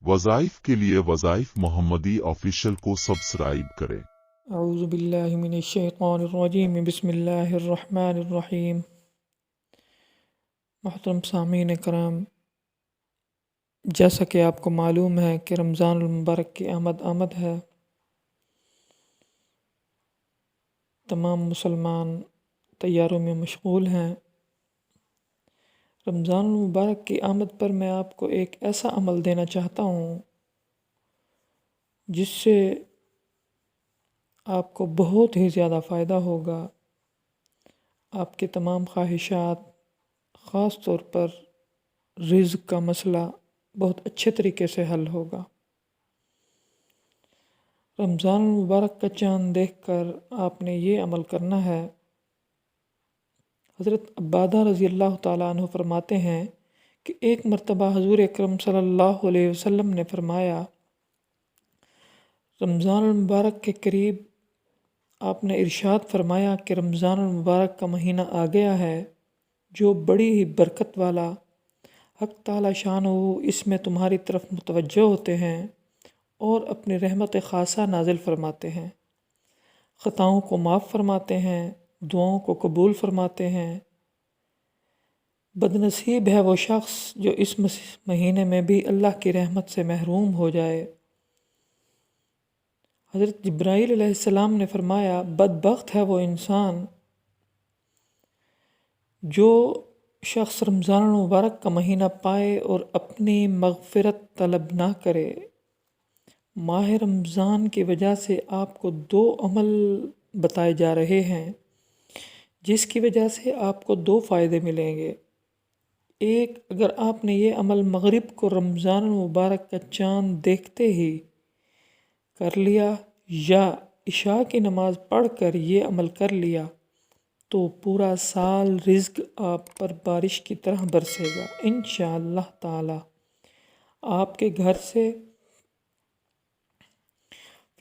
वज़ाइफ के लिए वज़ाइफ मोहम्मदी ऑफिशियल को सब्सक्राइब करें। अऊज़ु बिल्लाहि मिनश्शैतानिर्रजीम बिस्मिल्लाहिर्रहमानिर्रहीम। मोहतरम सामीन कराम, जैसा कि आपको मालूम है कि रमज़ानुल मुबारक की आमद है। तमाम मुसलमान तैयारों में मशगूल हैं। रमज़ानुल मुबारक की आमद पर मैं आपको एक ऐसा अमल देना चाहता हूँ जिससे आपको बहुत ही ज़्यादा फ़ायदा होगा। आपके तमाम ख्वाहिशात, ख़ास तौर पर रिज़्क़ का मसला बहुत अच्छे तरीके से हल होगा। रमज़ान मुबारक का चाँद देखकर आपने ये अमल करना है। हज़रत अब्बादा रज़ी अल्लाह ताला अन्हु फरमाते हैं कि एक मरतबा हज़ूर अकरम सल्लल्लाहु अलैहि वसल्लम ने फरमाया, रमज़ान मुबारक के करीब आपने इरशाद फरमाया कि रमज़ान मुबारक का महीना आ गया है जो बड़ी ही बरकत वाला, हक़ ताला शानहू इसमें तुम्हारी तरफ मुतवज्जो होते हैं और अपनी रहमत ख़ासा नाजिल फरमाते हैं, ख़ताओं को माफ़ फरमाते हैं, दुआओं को कबूल फरमाते हैं। बदनसीब है वो शख्स जो इस महीने में भी अल्लाह की रहमत से महरूम हो जाए। हज़रत जिब्राईल अलैहिस्सलाम ने फरमाया, बदबख्त है वो इंसान जो शख्स रमज़ान मुबारक का महीना पाए और अपनी मग़फ़िरत तलब ना करे। माह रमज़ान की वजह से आपको दो अमल बताए जा रहे हैं जिसकी वजह से आपको दो फ़ायदे मिलेंगे। एक, अगर आपने ये अमल मग़रिब को रमज़ान मुबारक का चाँद देखते ही कर लिया या इशा की नमाज़ पढ़कर ये अमल कर लिया तो पूरा साल रिज़्क़ आप पर बारिश की तरह बरसेगा इंशाअल्लाह ताला। आपके घर से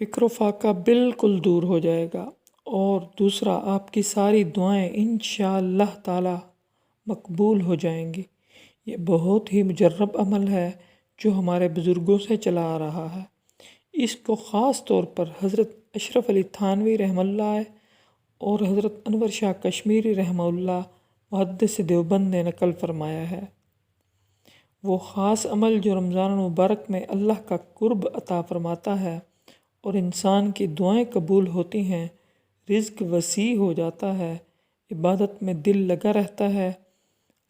फ़िक्र फ़ाक़ा बिल्कुल दूर हो जाएगा। और दूसरा, आपकी सारी दुआएं इंशाअल्लाह ताला मकबूल हो जाएंगी। ये बहुत ही मुजर्रब अमल है जो हमारे बुज़ुर्गों से चला आ रहा है। इसको ख़ास तौर पर हज़रत अशरफ अली थानवी रहमतुल्लाह और हज़रत अनवर शाह कश्मीरी रहमतुल्लाह मुहद्दिस देवबंद ने नकल फरमाया है। वो ख़ास अमल जो रमज़ान मुबारक में अल्लाह का कुर्ब अता फरमाता है और इंसान की दुआएं कबूल होती हैं, रिज़्क़ वसी हो जाता है, इबादत में दिल लगा रहता है।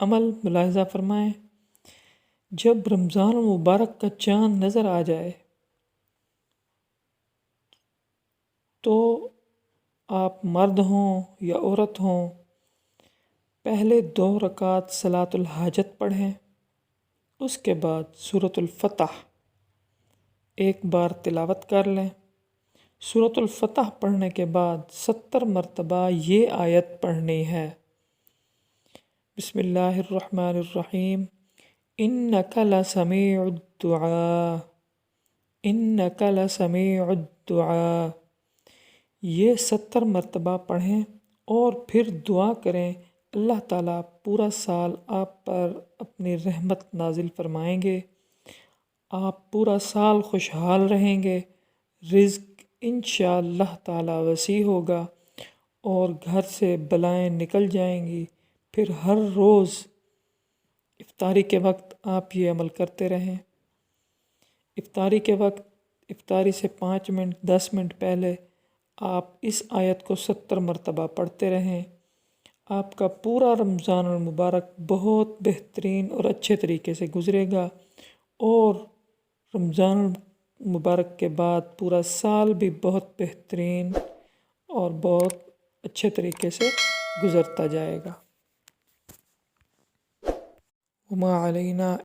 अमल मुलाहिज़ा फरमाएं, जब रमज़ान मुबारक का चाँद नज़र आ जाए तो आप मर्द हों या औरत हों, पहले 2 रकात सलातुल हाजत पढ़ें, उसके बाद सूरतुल फतह एक बार तिलावत कर लें। सूरतुल फतह पढ़ने के बाद 70 मरतबा ये आयत पढ़नी है, बिस्मिल्लाहिर्रहमानिर्रहीम, इन्नका लसमीउद दुआ, इन्नका लसमीउद दुआ। ये 70 मरतबा पढ़ें और फिर दुआ करें, अल्लाह ताला पूरा साल आप पर अपनी रहमत नाजिल फरमाएंगे, आप पूरा साल खुशहाल रहेंगे, रिज़्क़ इंशाअल्लाह ताला वसी होगा और घर से बलाएं निकल जाएंगी। फिर हर रोज़ इफ्तारी के वक्त आप ये अमल करते रहें। इफ्तारी के वक्त, इफ्तारी से 5 मिनट 10 मिनट पहले आप इस आयत को 70 मरतबा पढ़ते रहें। आपका पूरा रमज़ान मुबारक बहुत बेहतरीन और अच्छे तरीके से गुज़रेगा और रमज़ान मुबारक के बाद पूरा साल भी बहुत बेहतरीन और बहुत अच्छे तरीके से गुज़रता जाएगा। वमा अलैना